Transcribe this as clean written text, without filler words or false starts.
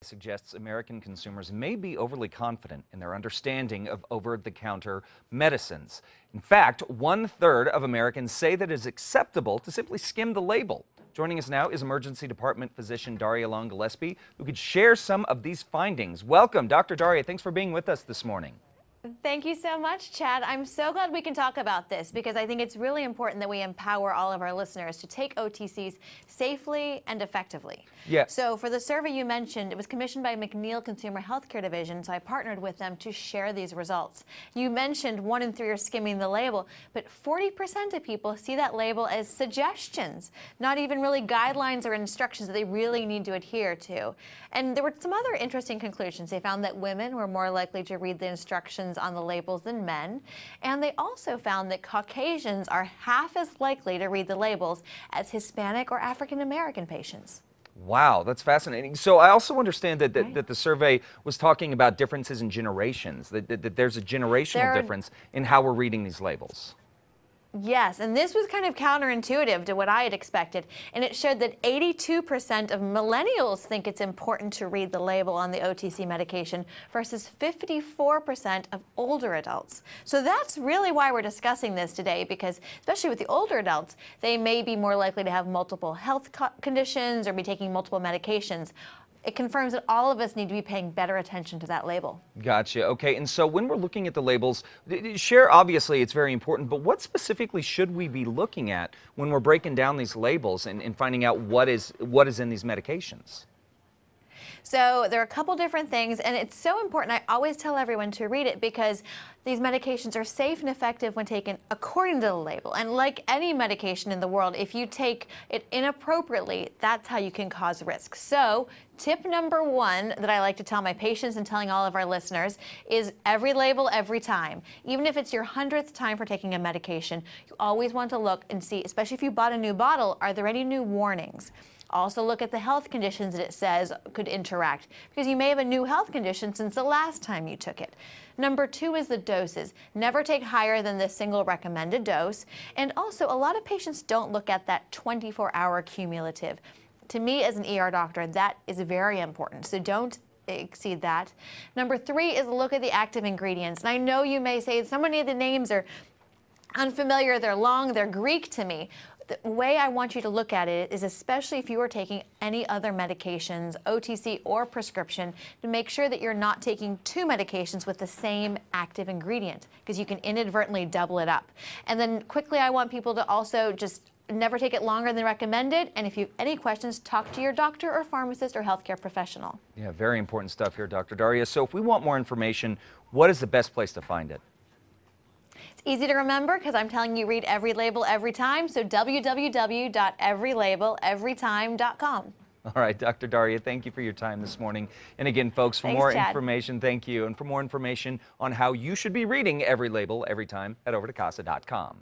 Suggests American consumers may be overly confident in their understanding of over-the-counter medicines. In fact, 1/3 of Americans say that it is acceptable to simply skim the label. Joining us now is emergency department physician Daria Long-Gillespie, who could share some of these findings. Welcome, Dr. Daria. Thanks for being with us this morning. Thank you so much, Chad. I'm so glad we can talk about this because I think it's really important that we empower all of our listeners to take OTCs safely and effectively. Yeah. So for the survey you mentioned, it was commissioned by McNeil Consumer Healthcare Division, so I partnered with them to share these results. You mentioned 1 in 3 are skimming the label, but 40% of people see that label as suggestions, not even really guidelines or instructions that they really need to adhere to. And there were some other interesting conclusions. They found that women were more likely to read the instructions on the labels than men, and they also found that Caucasians are half as likely to read the labels as Hispanic or African American patients. Wow, that's fascinating. So I also understand that Right. that the survey was talking about differences in generations, that there's a generational difference in how we're reading these labels. Yes, and this was kind of counterintuitive to what I had expected, and it showed that 82% of millennials think it's important to read the label on the OTC medication versus 54% of older adults. So that's really why we're discussing this today, because especially with the older adults, they may be more likely to have multiple health conditions or be taking multiple medications. It confirms that all of us need to be paying better attention to that label. Gotcha. Okay, and so when we're looking at the labels, share, obviously it's very important, but what specifically should we be looking at when we're breaking down these labels and finding out what is in these medications? So there are a couple different things, and it's so important. I always tell everyone to read it because these medications are safe and effective when taken according to the label. And like any medication in the world, if you take it inappropriately, that's how you can cause risk. So tip number 1 that I like to tell my patients and telling all of our listeners is every label, every time. Even if it's your 100th time for taking a medication, you always want to look and see, especially if you bought a new bottle, are there any new warnings? Also look at the health conditions that it says could interact, because you may have a new health condition since the last time you took it. Number 2 is the doses. Never take higher than the single recommended dose. And also, a lot of patients don't look at that 24-hour cumulative. To me, as an ER doctor, that is very important. So don't exceed that. Number 3 is look at the active ingredients. And I know you may say so many of the names are unfamiliar, they're long, they're Greek to me. The way I want you to look at it is, especially if you are taking any other medications, OTC or prescription, to make sure that you're not taking 2 medications with the same active ingredient, because you can inadvertently double it up. And then quickly, I want people to also just never take it longer than recommended. And if you have any questions, talk to your doctor or pharmacist or healthcare professional. Yeah, very important stuff here, Dr. Daria. So if we want more information, what is the best place to find it? It's easy to remember because I'm telling you read every label every time, so www.everylabeleverytime.com. All right, Dr. Daria, thank you for your time this morning. And again, folks, for more information, thank you. And for more information on how you should be reading every label every time, head over to CASA.com.